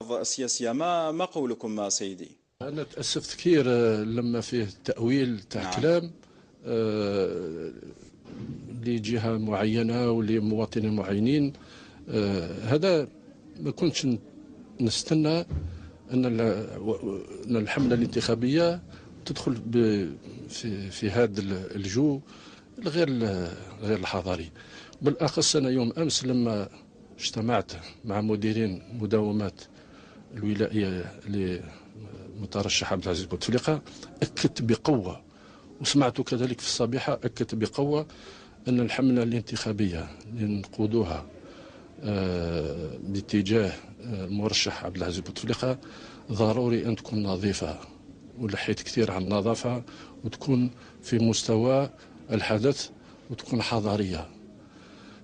السياسية. ما قولكم سيدي؟ أنا تأسفت كثير لما فيه تأويل تاع نعم. كلام لجهة معينة ولمواطنين معينين. هذا ما كنتش نستنى أن الحملة الانتخابية تدخل في هذا الجو غير الحضاري. بالأخص أنا يوم أمس لما اجتمعت مع مديرين مداومات الولائية لمترشح عبد العزيز بوتفليقة، أكدت بقوة، وسمعت كذلك في الصبيحة أكدت بقوة أن الحملة الانتخابية اللي نقودوها باتجاه المرشح عبد العزيز بوتفليقة ضروري أن تكون نظيفة، ولحيت كثير عن النظافة، وتكون في مستوى الحدث، وتكون حضارية.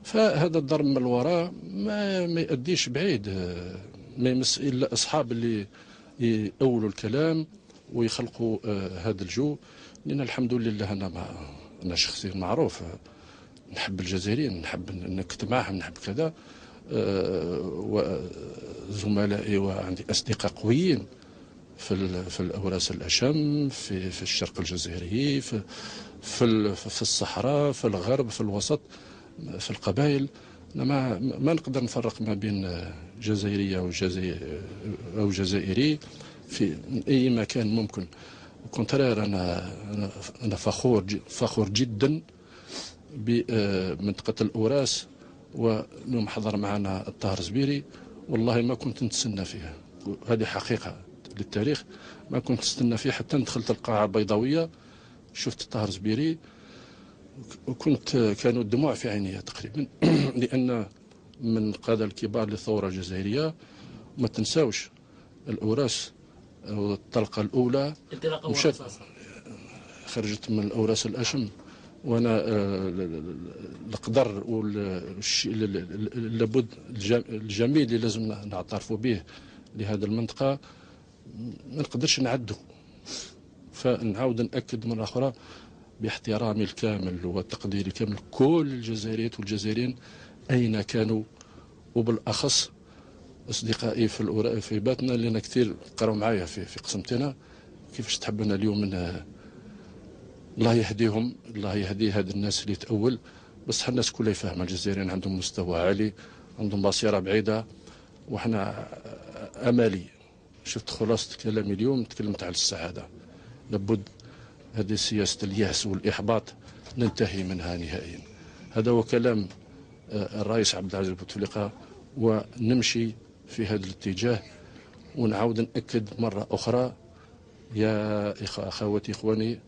فهذا الضرب من الوراء ما يؤديش بعيد، ما يمس إلا أصحاب اللي يأولوا الكلام ويخلقوا هذا الجو. لأن الحمد لله أنا شخصيا معروف، نحب الجزائريين، نحب نكت معهم، نحب كذا، وزملائي وعندي أصدقاء قويين في الأوراس الأشم، في الشرق الجزائري، في الصحراء، في الغرب، في الوسط، في القبائل. أنا ما نقدر نفرق ما بين جزائرية أو جزائري في أي مكان ممكن. وكونترير أنا فخور جدا بمنطقة الأوراس، واليوم حضر معنا الطاهر زبيري، والله ما كنت نتسنى فيها، هذه حقيقة للتاريخ، ما كنت نستنى فيه حتى دخلت القاعة البيضاوية شفت الطاهر زبيري، كانوا الدموع في عيني تقريبا لأن من القادة الكبار للثورة الجزائرية. ما تنساوش الأوراس الطلقة الأولى مشات خرجت من الأوراس الأشم، وانا القدر لابد الجميل اللي لازم نعترفوا به لهذه المنطقه ما نقدرش نعدوا. فنعاود نأكد مرة أخرى باحترامي الكامل وتقديري الكامل كل الجزائريات والجزائريين أين كانوا، وبالأخص أصدقائي في باتنا اللي أنا كثير قراوا معايا في قسمتنا. كيفاش تحب أنا اليوم الله يهديهم، الله يهدي هاد الناس اللي تأول، بس الناس كلها فاهمة الجزائريين عندهم مستوى عالي، عندهم بصيرة بعيدة، وحنا أمالي. شفت خلاصة كلامي اليوم تكلمت على السعادة، لابد هذه سياسة اليأس والإحباط ننتهي منها نهائيا. هذا هو كلام الرئيس عبد العزيز بوتفليقة، ونمشي في هذا الاتجاه. ونعاود نأكد مرة أخرى يا أخواتي إخواني،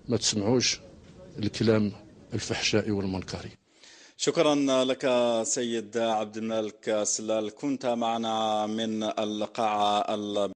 ما تسمعوش الكلام الفحشاء والمنكر. شكرا لك سيد عبد الملك سلال، كنت معنا من القاعة